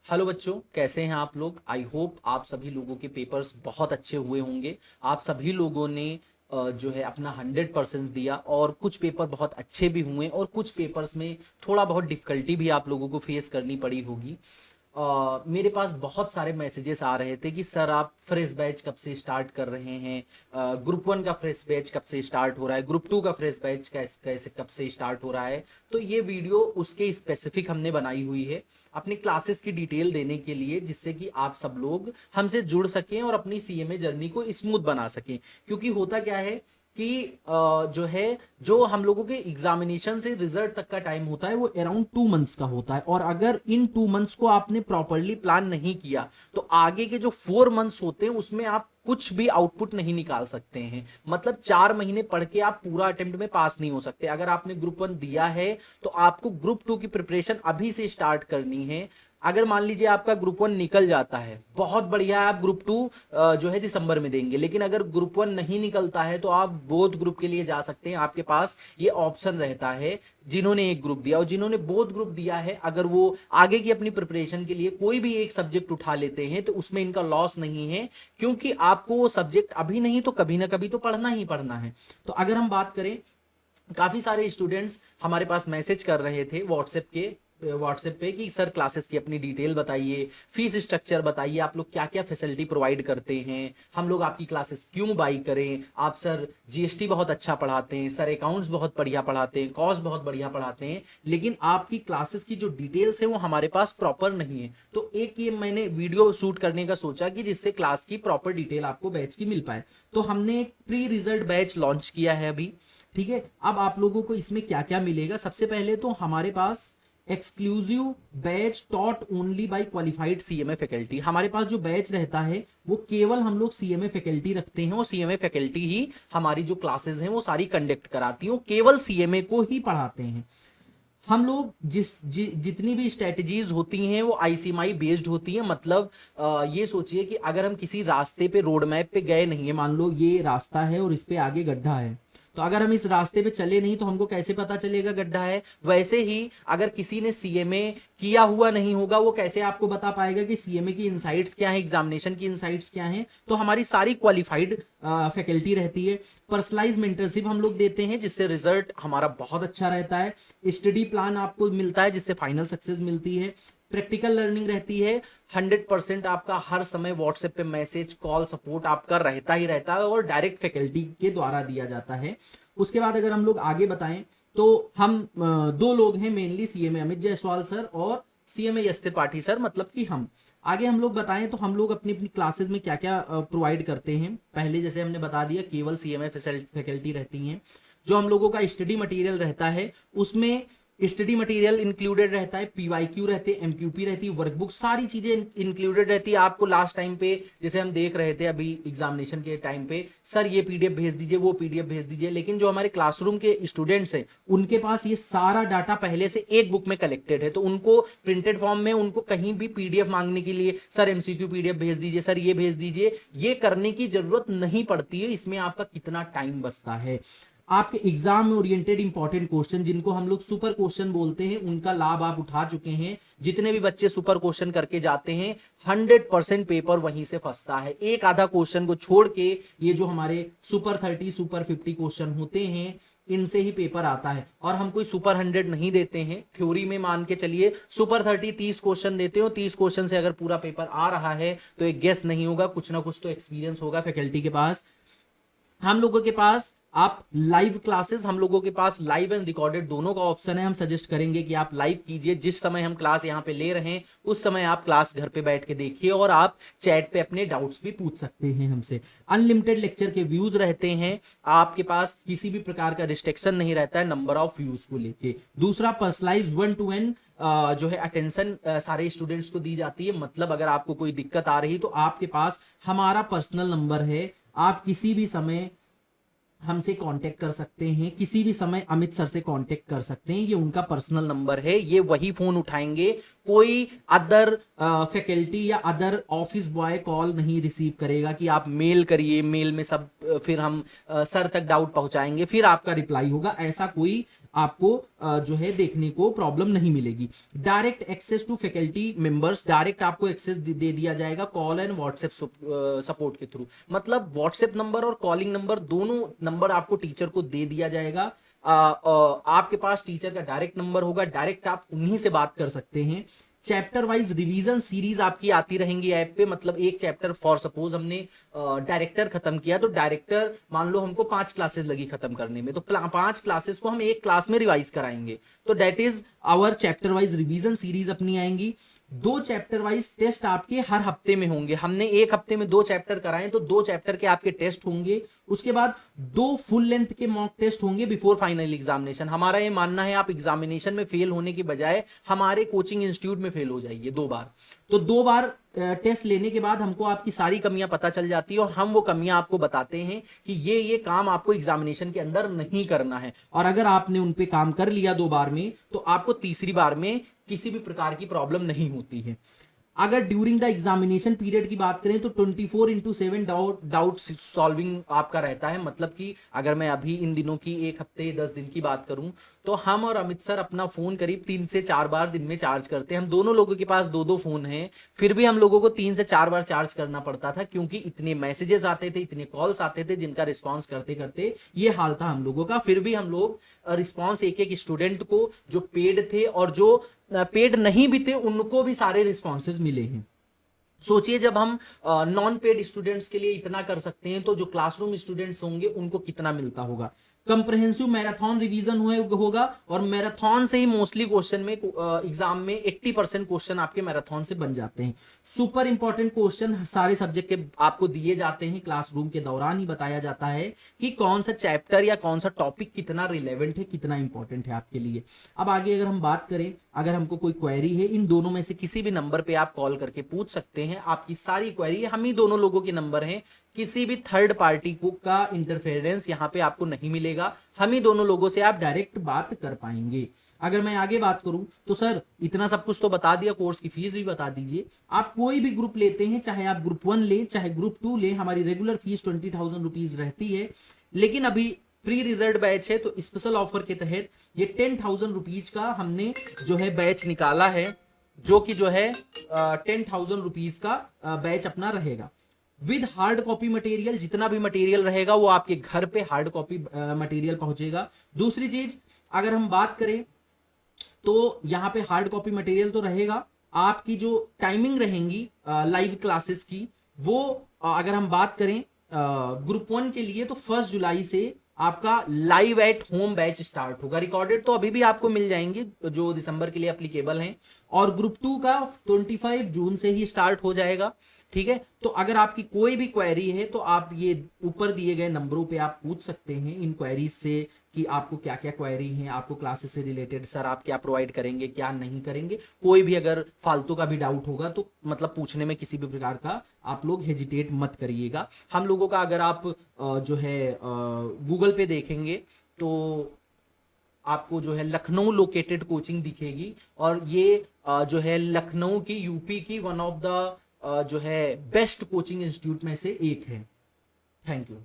Hello बच्चों, कैसे हैं आप लोग। आई होप आप सभी लोगों के पेपर्स बहुत अच्छे हुए होंगे। आप सभी लोगों ने जो है अपना 100% दिया और कुछ पेपर बहुत अच्छे भी हुए और कुछ पेपर्स में थोड़ा बहुत डिफ़िकल्टी भी आप लोगों को फेस करनी पड़ी होगी। मेरे पास बहुत सारे मैसेजेस आ रहे थे कि सर आप फ्रेश बैच कब से स्टार्ट कर रहे हैं, ग्रुप वन का फ्रेश बैच कब से स्टार्ट हो रहा है, ग्रुप टू का फ्रेश बैच कैसे कैसे कब से स्टार्ट हो रहा है। तो ये वीडियो उसके स्पेसिफिक हमने बनाई हुई है अपनी क्लासेस की डिटेल देने के लिए, जिससे कि आप सब लोग हमसे जुड़ सकें और अपनी सीएमए जर्नी को स्मूथ बना सकें। क्योंकि होता क्या है कि जो है, जो हम लोगों के एग्जामिनेशन से रिजल्ट तक का टाइम होता है वो अराउंड 2 मंथ्स का होता है, और अगर इन 2 मंथ्स को आपने प्रॉपरली प्लान नहीं किया तो आगे के जो 4 मंथ्स होते हैं उसमें आप कुछ भी आउटपुट नहीं निकाल सकते हैं। मतलब 4 महीने पढ़ के आप पूरा अटेम्प्ट में पास नहीं हो सकते। अगर आपने ग्रुप वन दिया है तो आपको ग्रुप टू की प्रिपरेशन अभी से स्टार्ट करनी है। अगर मान लीजिए आपका ग्रुप वन निकल जाता है, बहुत बढ़िया, आप ग्रुप टू जो है दिसंबर में देंगे। लेकिन अगर ग्रुप वन नहीं निकलता है तो आप बोथ ग्रुप के लिए जा सकते हैं। आपके पास ये ऑप्शन रहता है, जिन्होंने एक ग्रुप दिया और जिन्होंने बोथ ग्रुप दिया है, अगर वो आगे की अपनी प्रिपरेशन के लिए कोई भी एक सब्जेक्ट उठा लेते हैं तो उसमें इनका लॉस नहीं है, क्योंकि आपको वो सब्जेक्ट अभी नहीं तो कभी ना कभी तो पढ़ना ही पढ़ना है। तो अगर हम बात करें, काफ़ी सारे स्टूडेंट्स हमारे पास मैसेज कर रहे थे व्हाट्सएप पे कि सर क्लासेस की अपनी डिटेल बताइए, फीस स्ट्रक्चर बताइए, आप लोग क्या क्या फैसिलिटी प्रोवाइड करते हैं, हम लोग आपकी क्लासेस क्यों बाई करें। आप सर जीएसटी बहुत अच्छा पढ़ाते हैं, सर अकाउंट्स बहुत बढ़िया पढ़ाते हैं, कॉस्ट बहुत बढ़िया पढ़ाते हैं, लेकिन आपकी क्लासेस की जो डिटेल्स है वो हमारे पास प्रॉपर नहीं है। तो एक ये मैंने वीडियो शूट करने का सोचा कि जिससे क्लास की प्रॉपर डिटेल आपको बैच की मिल पाए। तो हमने एक प्री रिजल्ट बैच लॉन्च किया है अभी। ठीक है, अब आप लोगों को इसमें क्या क्या मिलेगा। सबसे पहले तो हमारे पास exclusive batch taught only by qualified CMA faculty. हमारे पास जो बैच रहता है वो केवल हम लोग सीएमए फैकल्टी रखते हैं और सीएमए फैकल्टी ही हमारी जो क्लासेस हैं वो सारी कंडक्ट कराती हैं, केवल सीएमए को ही पढ़ाते हैं। हम लोग जितनी भी स्ट्रेटजीज होती हैं वो आईसीएमआई बेस्ड होती हैं। मतलब ये सोचिए कि अगर हम किसी रास्ते पे रोड मैप पे गए नहीं है, मान लो ये रास्ता है और इस पे आगे गड्ढा है, तो अगर हम इस रास्ते पे चले नहीं तो हमको कैसे पता चलेगा गड्ढा है। वैसे ही अगर किसी ने सीएमए किया हुआ नहीं होगा, वो कैसे आपको बता पाएगा कि सीएमए की इनसाइट्स क्या है, एग्जामिनेशन की इनसाइट्स क्या हैं। तो हमारी सारी क्वालिफाइड फैकल्टी रहती है। पर्सनलाइज मेंटरशिप हम लोग देते हैं, जिससे रिजल्ट हमारा बहुत अच्छा रहता है। स्टडी प्लान आपको मिलता है, जिससे फाइनल सक्सेस मिलती है। प्रैक्टिकल लर्निंग रहती है। 100% आपका हर समय व्हाट्सएप पे मैसेज कॉल सपोर्ट आपका रहता ही रहता है और डायरेक्ट फैकल्टी के द्वारा दिया जाता है। उसके बाद अगर हम लोग आगे बताएं तो हम दो लोग हैं mainly, CMA Amit Jaiswal sir और सीएमए यश त्रिपाठी सर, मतलब कि हम। आगे हम लोग बताएं तो हम लोग अपनी अपनी क्लासेस में क्या क्या प्रोवाइड करते हैं। पहले जैसे हमने बता दिया, केवल सीएमए फैकल्टी रहती हैं। जो हम लोगों का स्टडी मटेरियल रहता है उसमें स्टडी मटेरियल इंक्लूडेड रहता है, पीवाईक्यू रहते हैं, एमक्यूपी रहती है, वर्कबुक, सारी चीजें इंक्लूडेड रहती है। आपको लास्ट टाइम पे जैसे हम देख रहे थे अभी एग्जामिनेशन के टाइम पे, सर ये पीडीएफ भेज दीजिए, वो पीडीएफ भेज दीजिए, लेकिन जो हमारे क्लासरूम के स्टूडेंट्स हैं उनके पास ये सारा डाटा पहले से एक बुक में कलेक्टेड है। तो उनको प्रिंटेड फॉर्म में उनको कहीं भी पीडीएफ मांगने के लिए सर एमसीक्यू पीडीएफ भेज दीजिए, सर ये भेज दीजिए, ये करने की जरूरत नहीं पड़ती है। इसमें आपका कितना टाइम बचता है। आपके एग्जाम में ओरिएंटेड इंपॉर्टेंट क्वेश्चन, जिनको हम लोग सुपर क्वेश्चन बोलते हैं, उनका लाभ आप उठा चुके हैं। जितने भी बच्चे सुपर क्वेश्चन करके जाते हैं 100% पेपर वहीं से फंसता है। एक आधा क्वेश्चन को छोड़ के ये जो हमारे सुपर 30 सुपर 50 क्वेश्चन होते हैं इनसे ही पेपर आता है। और हम कोई सुपर 100 नहीं देते हैं। थ्योरी में मान के चलिए सुपर 30 क्वेश्चन देते हो, 30 क्वेश्चन से अगर पूरा पेपर आ रहा है तो एक गेस नहीं होगा, कुछ ना कुछ तो एक्सपीरियंस होगा फैकल्टी के पास। हम लोगों के पास आप लाइव क्लासेस, हम लोगों के पास लाइव एंड रिकॉर्डेड दोनों का ऑप्शन है। हम सजेस्ट करेंगे कि आप लाइव कीजिए, जिस समय हम क्लास यहाँ पे ले रहे हैं उस समय आप क्लास घर पे बैठ के देखिए और आप चैट पे अपने डाउट्स भी पूछ सकते हैं हमसे। अनलिमिटेड लेक्चर के व्यूज रहते हैं, आपके पास किसी भी प्रकार का रिस्ट्रिक्शन नहीं रहता है नंबर ऑफ व्यूज को लेके। दूसरा, पर्सनलाइज 1-to-1 जो है अटेंशन सारे स्टूडेंट्स को दी जाती है। मतलब अगर आपको कोई दिक्कत आ रही तो आपके पास हमारा पर्सनल नंबर है, आप किसी भी समय हमसे कांटेक्ट कर सकते हैं, किसी भी समय अमित सर से कांटेक्ट कर सकते हैं। ये उनका पर्सनल नंबर है, ये वही फोन उठाएंगे, कोई अदर फैकल्टी या अदर ऑफिस बॉय कॉल नहीं रिसीव करेगा कि आप मेल करिए, मेल में सब फिर हम सर तक डाउट पहुंचाएंगे फिर आपका रिप्लाई होगा। ऐसा कोई आपको जो है देखने को प्रॉब्लम नहीं मिलेगी। Direct access to faculty members, direct आपको एक्सेस दे दिया जाएगा कॉल एंड व्हाट्सएप सपोर्ट के थ्रू। मतलब व्हाट्सएप नंबर और कॉलिंग नंबर दोनों नंबर आपको टीचर को दे दिया जाएगा। आपके पास टीचर का डायरेक्ट नंबर होगा, डायरेक्ट आप उन्हीं से बात कर सकते हैं। चैप्टर वाइज रिवीजन सीरीज आपकी आती रहेंगी ऐप पे। मतलब एक चैप्टर, फॉर सपोज हमने डायरेक्टर खत्म किया, तो डायरेक्टर मान लो हमको 5 क्लासेस लगी खत्म करने में, तो 5 क्लासेस को हम एक क्लास में रिवाइज कराएंगे। तो that is our chapter wise revision series अपनी आएंगी। 2 चैप्टर वाइज टेस्ट आपके हर हफ्ते में होंगे। हमने एक हफ्ते में 2 चैप्टर कराए, तो 2 चैप्टर के आपके टेस्ट होंगे। उसके बाद 2 फुल लेंथ के मॉक टेस्ट होंगे बिफोर फाइनल एग्जामिनेशन। हमारा ये मानना है आप एग्जामिनेशन में फेल होने की बजाय हमारे कोचिंग इंस्टीट्यूट में फेल हो जाइए 2 बार। तो 2 बार टेस्ट लेने के बाद हमको आपकी सारी कमियां पता चल जाती है, और हम वो कमियां आपको बताते हैं कि ये काम आपको एग्जामिनेशन के अंदर नहीं करना है। और अगर आपने उन पे काम कर लिया 2 बार में, तो आपको तीसरी बार में किसी भी प्रकार की प्रॉब्लम नहीं होती है। अगर ड्यूरिंग द एग्जामिनेशन पीरियड की बात करें तो 24/7 डाउट सॉल्विंग आपका रहता है। मतलब कि अगर मैं अभी इन दिनों की 1 हफ्ते 10 दिन की बात करूं, तो हम और अमित सर अपना फोन करीब 3 से 4 बार दिन में चार्ज करते हैं। हम दोनों लोगों के पास 2-2 फोन हैं, फिर भी हम लोगों को 3 से 4 बार चार्ज करना पड़ता था, क्योंकि इतने मैसेजेस आते थे, इतने कॉल्स आते थे, जिनका रिस्पॉन्स करते करते ये हाल था हम लोगों का। फिर भी हम लोग रिस्पॉन्स एक एक स्टूडेंट को, जो पेड थे और जो पेड नहीं भी थे, उनको भी सारे रिस्पॉन्सेज मिले हैं। सोचिए जब हम नॉन पेड स्टूडेंट्स के लिए इतना कर सकते हैं, तो जो क्लासरूम स्टूडेंट्स होंगे उनको कितना मिलता होगा। कंप्रहेंसिव मैराथन रिवीजन होगा, और मैराथन से ही मोस्टली क्वेश्चन में एग्जाम में 80% क्वेश्चन आपके मैराथन से बन जाते हैं। सुपर इंपॉर्टेंट क्वेश्चन सारे सब्जेक्ट के आपको दिए जाते हैं। क्लासरूम के दौरान ही बताया जाता है कि कौन सा चैप्टर या कौन सा टॉपिक कितना रिलेवेंट है, कितना इंपॉर्टेंट है आपके लिए। अब आगे अगर हम बात करें, अगर हमको कोई क्वेरी है, इन दोनों में से किसी भी नंबर पे आप कॉल करके पूछ सकते हैं आपकी सारी क्वेरी। हम ही दोनों लोगों के नंबर हैं, किसी भी थर्ड पार्टी को का इंटरफेरेंस यहाँ पे आपको नहीं मिलेगा। हम ही दोनों लोगों से आप डायरेक्ट बात कर पाएंगे। अगर मैं आगे बात करूं तो सर इतना सब कुछ तो बता दिया, कोर्स की फीस भी बता दीजिए। आप कोई भी ग्रुप लेते हैं, चाहे आप ग्रुप 1 लें चाहे ग्रुप 2 लें, हमारी रेगुलर फीस 20,000 रुपीज रहती है। लेकिन अभी प्री रिजल्ट बैच है, तो स्पेशल ऑफर के तहत ये 10,000 रुपीज का हमने जो है बैच निकाला है, जो कि जो है 10,000 रुपीज का बैच अपना रहेगा विद हार्ड कॉपी मटेरियल। जितना भी मटेरियल रहेगा वो आपके घर पे हार्ड कॉपी मटेरियल पहुंचेगा। दूसरी चीज अगर हम बात करें, तो यहाँ पे हार्ड कॉपी मटेरियल तो रहेगा। आपकी जो टाइमिंग रहेंगी लाइव क्लासेस की, वो अगर हम बात करें ग्रुप 1 के लिए, तो 1 जुलाई से आपका live at home batch start होगा। रिकॉर्डेड तो अभी भी आपको मिल जाएंगे जो दिसंबर के लिए एप्लीकेबल हैं, और ग्रुप 2 का 25 जून से ही स्टार्ट हो जाएगा। ठीक है, तो अगर आपकी कोई भी क्वेरी है, तो आप ये ऊपर दिए गए नंबरों पे आप पूछ सकते हैं इन क्वेरीज से कि आपको क्या क्या क्वेरी है, आपको क्लासेस से रिलेटेड सर आप क्या प्रोवाइड करेंगे, क्या नहीं करेंगे। कोई भी अगर फालतू का भी डाउट होगा, तो मतलब पूछने में किसी भी प्रकार का आप लोग हेजिटेट मत करिएगा। हम लोगों का अगर आप जो है गूगल पे देखेंगे, तो आपको जो है लखनऊ लोकेटेड कोचिंग दिखेगी, और ये जो है लखनऊ की, यूपी की वन ऑफ द जो है बेस्ट कोचिंग इंस्टीट्यूट में से एक है। Thank you.